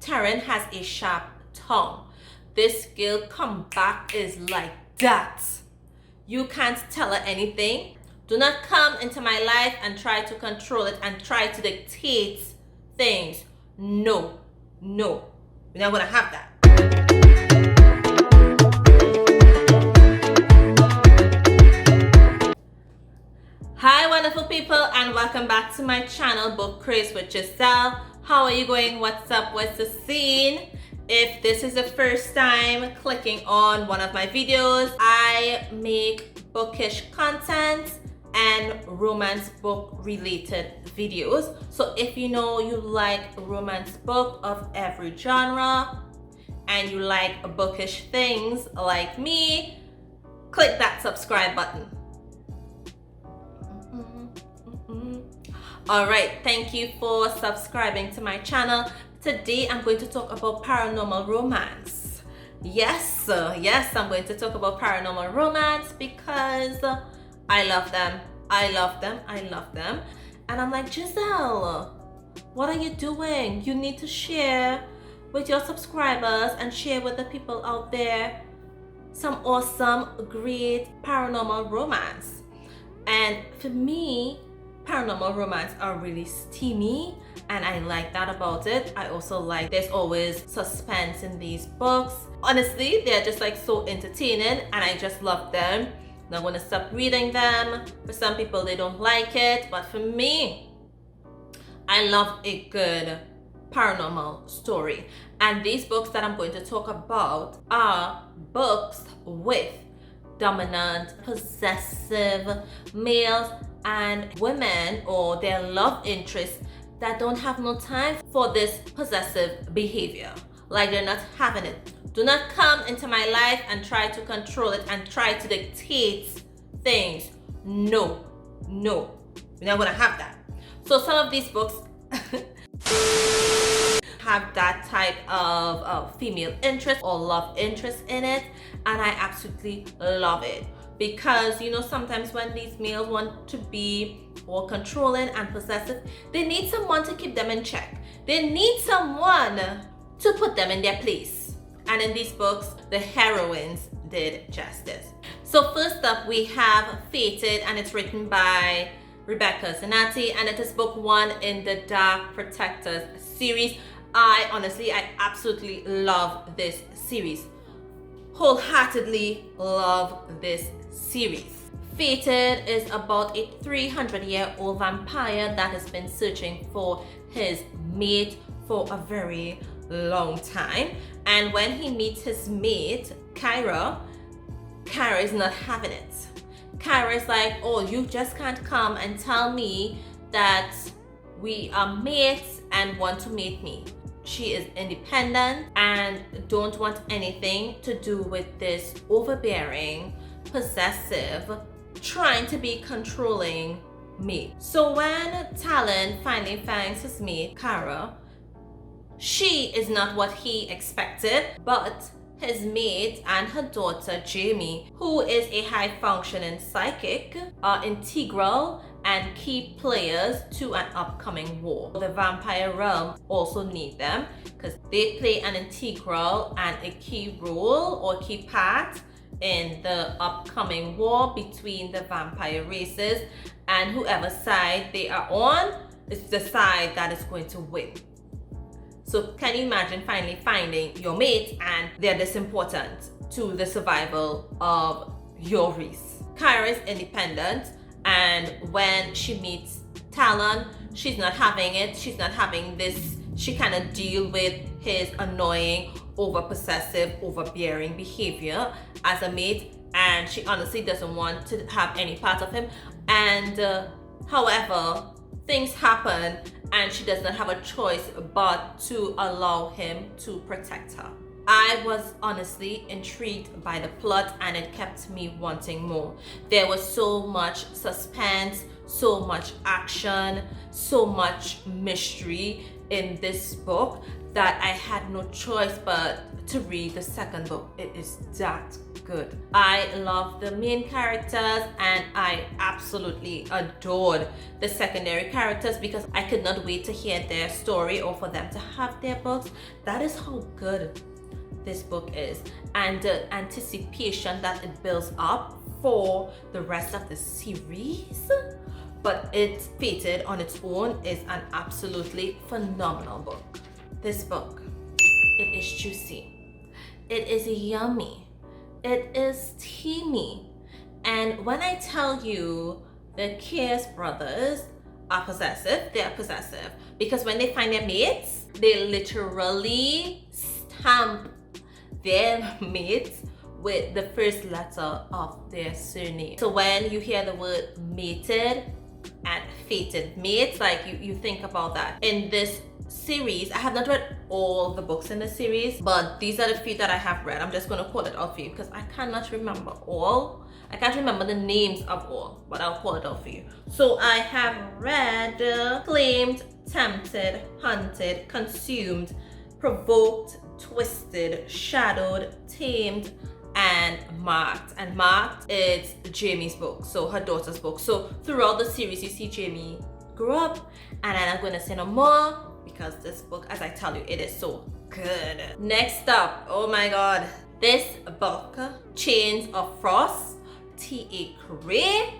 Taryn has a sharp tongue. This girl come back is like that. You can't tell her anything. Do not come into my life and try to control it and try to dictate things. No, no, we're not gonna have that. Hi wonderful people, and welcome back to my channel, Book Craze with Giselle. How are you going? What's up? What's the scene? If this is the first time clicking on one of my videos, I make bookish content and romance book related videos. So if you know you like romance book of every genre and you like bookish things like me, click that subscribe button. Alright, thank you for subscribing to my channel. Today I'm going to talk about paranormal romance. Yes, I'm going to talk about paranormal romance because I love them. I love them. And I'm like, Giselle, what are you doing? You need to share with your subscribers and share with the people out there some awesome, great paranormal romance. And for me, paranormal romance are really steamy, and I like that about it. I also like there's always suspense in these books. Honestly, they're just like so entertaining and I just love them. I'm not gonna stop reading them. For some people they don't like it, but for me, I love a good paranormal story. And these books that I'm going to talk about are books with dominant, possessive males and women or their love interests that don't have no time for this possessive behavior. Like they're not having it. Do not come into my life and try to control it and try to dictate things. No, no, we're not gonna have that. So some of these books have that type of female interest or love interest in it, and I absolutely love it. Because you know, sometimes when these males want to be more controlling and possessive, they need someone to keep them in check. They need someone to put them in their place. And in these books, the heroines did justice. So first up, we have Fated, and it's written by Rebecca Zanetti, and it is book 1 in the Dark Protectors series. I absolutely love this series. Wholeheartedly love this series. Fated is about a 300-year-old vampire that has been searching for his mate for a very long time. And when he meets his mate, Kyra is not having it. Kyra is like, oh, you just can't come and tell me that we are mates and want to mate me. She is independent and don't want anything to do with this overbearing, possessive, trying to be controlling mate. So when Talon finally finds his mate, Kara, she is not what he expected, but his mate and her daughter Jamie, who is a high-functioning psychic, are integral and key players to an upcoming war. The vampire realm also need them because they play an integral and a key role or key part in the upcoming war between the vampire races, and whoever side they are on is the side that is going to win. So can you imagine finally finding your mate and they're this important to the survival of your race? Kyra is independent, and when she meets Talon, she's not having it. She's not having this. She cannot deal with his annoying, over-possessive, overbearing behavior as a mate, and she honestly doesn't want to have any part of him. And however, things happen and she does not have a choice but to allow him to protect her. I was honestly intrigued by the plot and it kept me wanting more. There was so much suspense, so much action, so much mystery in this book that I had no choice but to read the second book. It is that good. I love the main characters and I absolutely adored the secondary characters because I could not wait to hear their story or for them to have their books. That is how good this book is, and the anticipation that it builds up for the rest of the series. But It's Fated on its own is an absolutely phenomenal book. This book, it is juicy, it is yummy, it is teamy, and when I tell you the Kears brothers are possessive, they are possessive because when they find their mates, they literally stamp their mates with the first letter of their surname. So when you hear the word mated and fated mates, like you think about that. In this series, I have not read all the books in the series, but these are the few that I have read. I'm just going to call it out for you because I cannot remember all. I can't remember the names of all, but I'll call it out for you. So I have read Claimed, Tempted, Hunted, Consumed, Provoked, Twisted, Shadowed, Tamed, and Marked. And Marked is Jamie's book, so her daughter's book. So throughout the series, you see Jamie grow up, and I'm not going to say no more because this book, as I tell you, it is so good. Next up, oh my god, this book, Chains of Frost, T.A. Cray,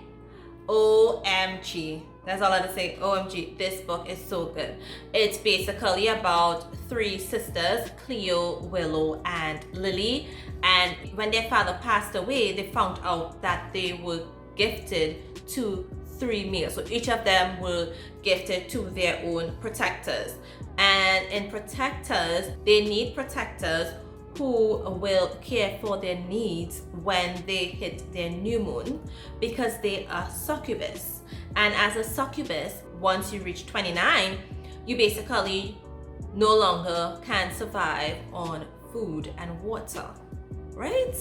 OMG. That's all I have to say. OMG, this book is so good. It's basically about three sisters, Cleo, Willow, and Lily. And when their father passed away, they found out that they were gifted to 3 males. So each of them were gifted to their own protectors. And in protectors, they need protectors who will care for their needs when they hit their new moon because they are succubus. And as a succubus, once you reach 29, you basically no longer can survive on food and water, right?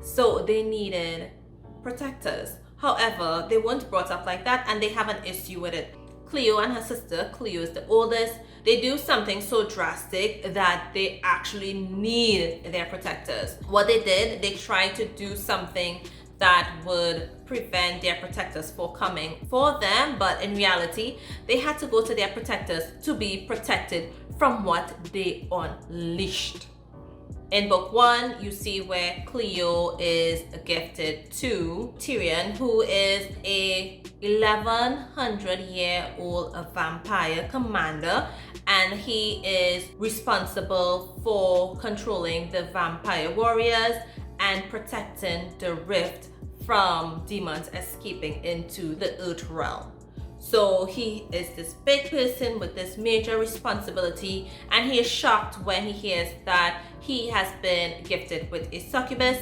So they needed protectors. However, they weren't brought up like that and they have an issue with it. Cleo and her sister, Cleo is the oldest, they do something so drastic that they actually need their protectors. What they did, they tried to do something that would prevent their protectors for coming for them, but in reality, they had to go to their protectors to be protected from what they unleashed. In book 1, you see where Cleo is gifted to Tyrion, who is a 1100-year-old vampire commander, and he is responsible for controlling the vampire warriors and protecting the rift from demons escaping into the earth realm. So he is this big person with this major responsibility, and he is shocked when he hears that he has been gifted with a succubus.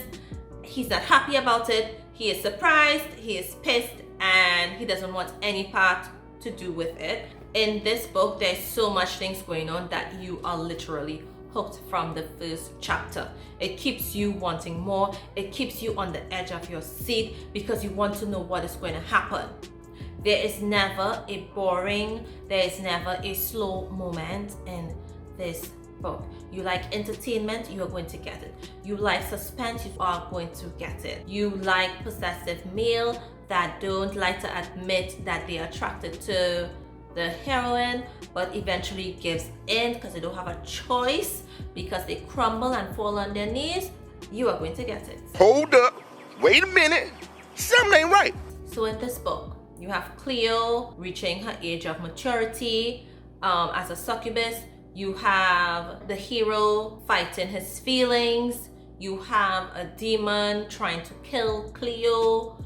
He's not happy about it, he is surprised, he is pissed, and he doesn't want any part to do with it. In this book, there's so much things going on that you are literally hooked from the first chapter. It keeps you wanting more, it keeps you on the edge of your seat because you want to know what is going to happen. There is never a boring, there is never a slow moment in this book. You like entertainment, you are going to get it. You like suspense, you are going to get it. You like possessive male that don't like to admit that they are attracted to the heroine, but eventually gives in because they don't have a choice, because they crumble and fall on their knees. You are going to get it. Hold up, wait a minute, something ain't right. So in this book, you have Cleo reaching her age of maturity as a succubus. You have the hero fighting his feelings. You have a demon trying to kill Cleo.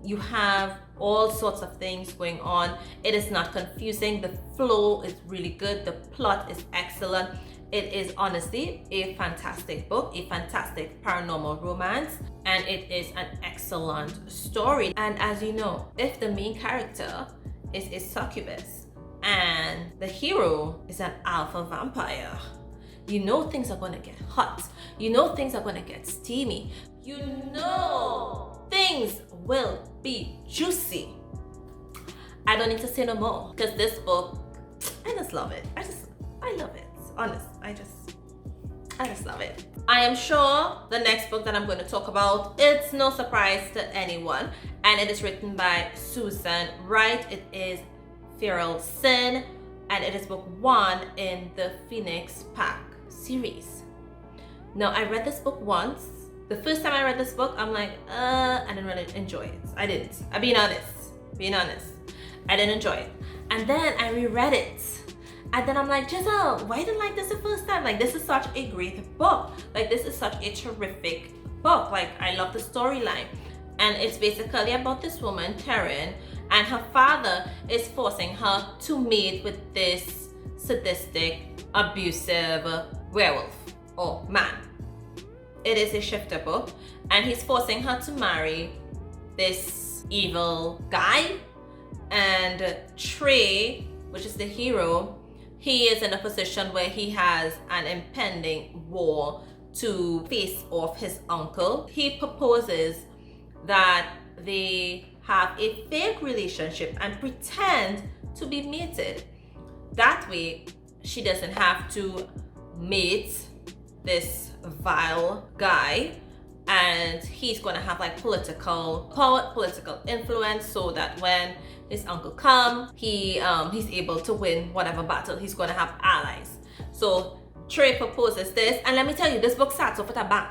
You have all sorts of things going on. It is not confusing. The flow is really good. The plot is excellent. It is honestly a fantastic book, a fantastic paranormal romance, and it is an excellent story. And as you know, if the main character is a succubus and the hero is an alpha vampire, you know things are going to get hot. You know things are going to get steamy. You know things will be juicy. I don't need to say no more because this book, I just love it. I love it. Honest, I just love it. I am sure the next book that I'm going to talk about, it's no surprise to anyone, and it is written by Suzanne Wright. It is Feral Sin, and it is book 1 in the Phoenix Pack series. Now, I read this book once. The first time I read this book, I'm like, I didn't really enjoy it. I didn't. I'm being honest. I didn't enjoy it. And then I reread it. And then I'm like, Giselle, why didn't I like this the first time? Like, this is such a great book. Like, this is such a terrific book. Like, I love the storyline. And it's basically about this woman, Taryn, and her father is forcing her to mate with this sadistic, abusive werewolf or man. It is a shifter book, and he's forcing her to marry this evil guy. And Trey, which is the hero, he is in a position where he has an impending war to face off his uncle. He proposes that they have a fake relationship and pretend to be mated. That way, she doesn't have to mate this vile guy, and he's gonna have like political power, political influence, so that when his uncle comes, he's able to win whatever battle. He's gonna have allies. So Trey proposes this, and let me tell you, this book starts off with a bang.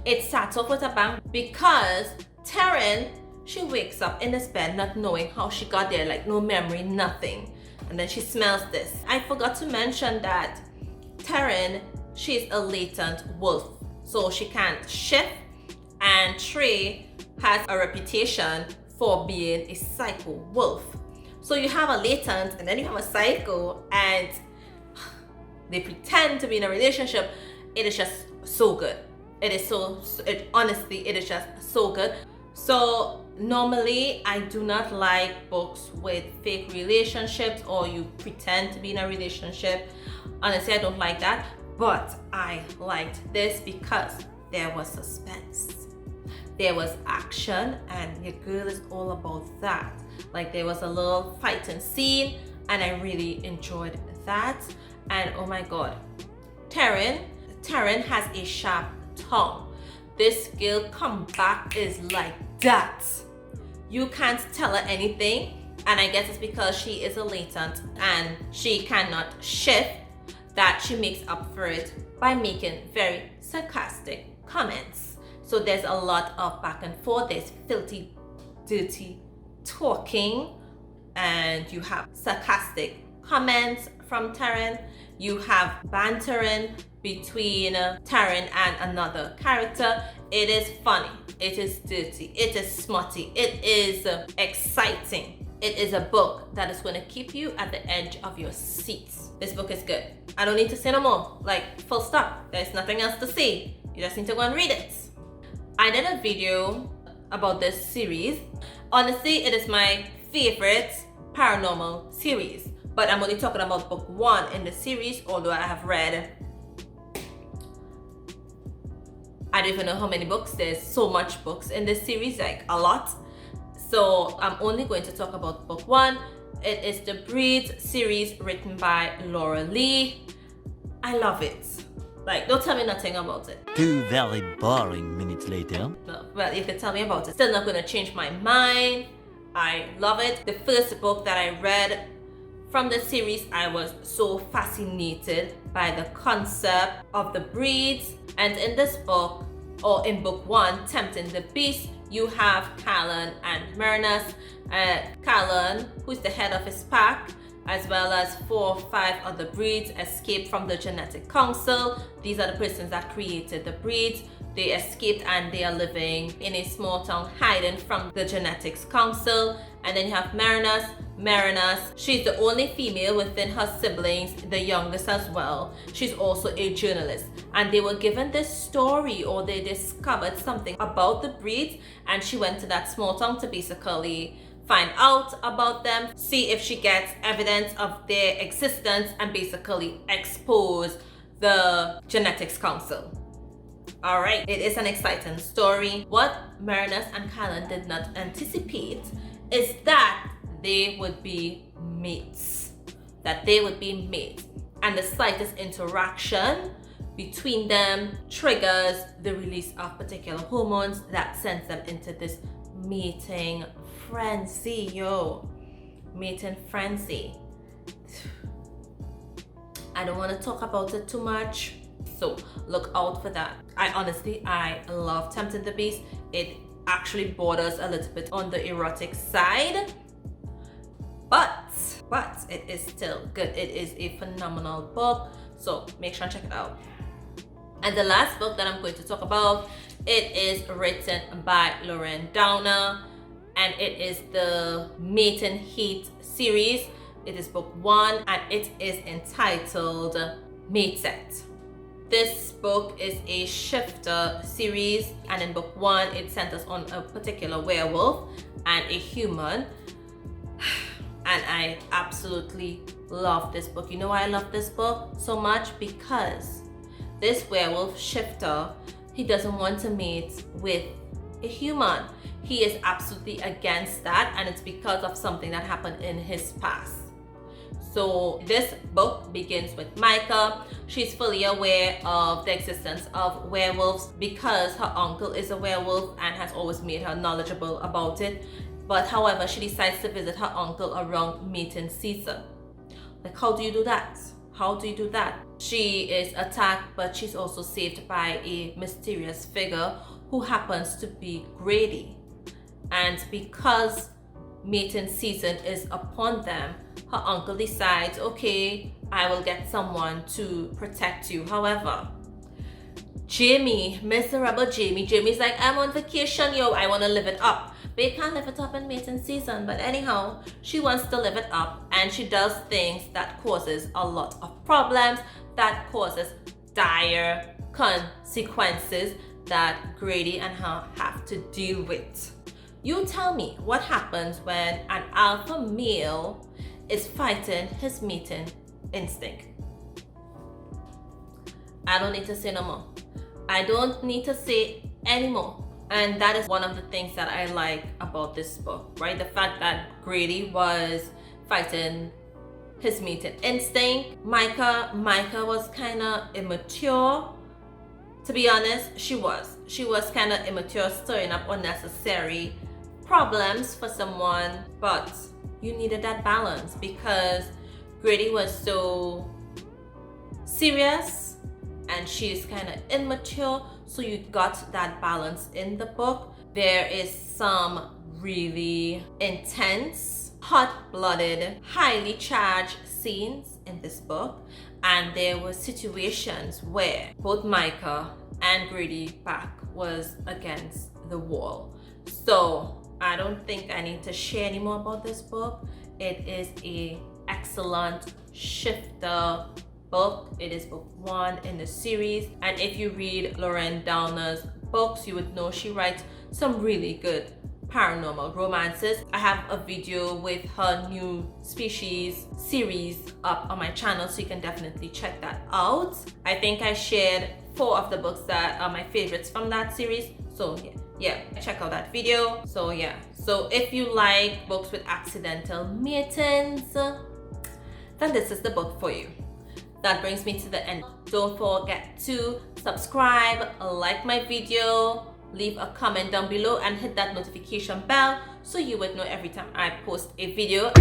It starts off with a bang because Taryn, she wakes up in this bed not knowing how she got there, like no memory, nothing. And then she smells this. I forgot to mention that Taryn, she's a latent wolf, so she can't shift, and Trey has a reputation for being a psycho wolf. So you have a latent and then you have a psycho, and they pretend to be in a relationship. It is just so good. It is honestly, it is just so good. So normally I do not like books with fake relationships or you pretend to be in a relationship. Honestly, I don't like that. But I liked this because there was suspense. There was action, and your girl is all about that. Like, there was a little fighting scene, and I really enjoyed that. And oh my god, Taryn has a sharp tongue. This girl comeback is like that. You can't tell her anything, and I guess it's because she is a latent and she cannot shift, that she makes up for it by making very sarcastic comments. So there's a lot of back and forth. There's filthy, dirty talking, and you have sarcastic comments from Taryn. You have bantering between Taryn and another character. It is funny. It is dirty. It is smutty. It is exciting. It is a book that is going to keep you at the edge of your seats. This book is good. I don't need to say no more. Like, full stop. There's nothing else to say. You just need to go and read it. I did a video about this series. Honestly, it is my favorite paranormal series. But I'm only talking about book 1 in the series, although I have read, I don't even know how many books. There's so much books in this series, like a lot. So I'm only going to talk about book 1. It is the Breed series written by Leigh. I love it. Like, don't tell me nothing about it. 2 very boring minutes later. No, well, you can tell me about it. Still not gonna change my mind. I love it. The first book that I read from the series, I was so fascinated by the concept of the breeds. And in this book, or in book 1, Tempting the Beast, you have Callan and Myrnus. Callan, who's the head of his pack, as well as 4 or 5 other breeds, escaped from the Genetic Council. These are the persons that created the breeds. They escaped and they are living in a small town hiding from the Genetics Council. And then you have Marinus. She's the only female within her siblings, the youngest as well. She's also a journalist. And they were given this story, or they discovered something about the breeds, and she went to that small town to basically find out about them, see if she gets evidence of their existence, and basically expose the Genetics Council. Alright, it is an exciting story. What Marinus and Callan did not anticipate is that they would be mates. And the slightest interaction between them triggers the release of particular hormones that sends them into this mating frenzy, mating frenzy. I don't want to talk about it too much, so look out for that. I love Tempting the Beast. It actually borders a little bit on the erotic side, but it is still good. It is a phenomenal book, so make sure and check it out. And the last book that I'm going to talk about, it is written by Laurann Dohner, and it is the Mating Heat series. It is book 1 and it is entitled Mate Set. This book is a shifter series, and in book 1 it centers on a particular werewolf and a human. And I absolutely love this book. You know why I love this book so much? Because this werewolf shifter, he doesn't want to mate with a human. He is absolutely against that, and it's because of something that happened in his past. So this book begins with Micah. She's fully aware of the existence of werewolves because her uncle is a werewolf and has always made her knowledgeable about it. But however, she decides to visit her uncle around mating season. Like, how do you do that? How do you do that? She is attacked, but she's also saved by a mysterious figure who happens to be Grady. And because mating season is upon them, her uncle decides, okay, I will get someone to protect you. However, miserable Jamie's like, I'm on vacation, I want to live it up. But you can't live it up in mating season. But anyhow, she wants to live it up, and she does things that causes a lot of problems, that causes dire consequences that Grady and her have to deal with. You tell me, what happens when an alpha male is fighting his mating instinct? I don't need to say no more. I don't need to say anymore. And that is one of the things that I like about this book, right? The fact that Grady was fighting his mating instinct. Micah was kind of immature. To be honest, she was kind of immature, stirring up unnecessary problems for someone, but you needed that balance because Grady was so serious and she's kind of immature, so you got that balance in the book. There is some really intense, hot-blooded, highly charged scenes in this book, and there were situations where both Micah and Grady's back was against the wall. So I don't think I need to share any more about this book. It is an excellent shifter book. It is book 1 in the series, and if you read Laurann Dohner's books, you would know she writes some really good paranormal romances. I have a video with her new species series up on my channel, so you can definitely check that out. I think I shared 4 of the books that are my favorites from that series, so yeah, check out that video. So if you like books with accidental matings, then this is the book for you. That brings me to the end. Don't forget to subscribe, like my video, leave a comment down below, and hit that notification bell so you would know every time I post a video.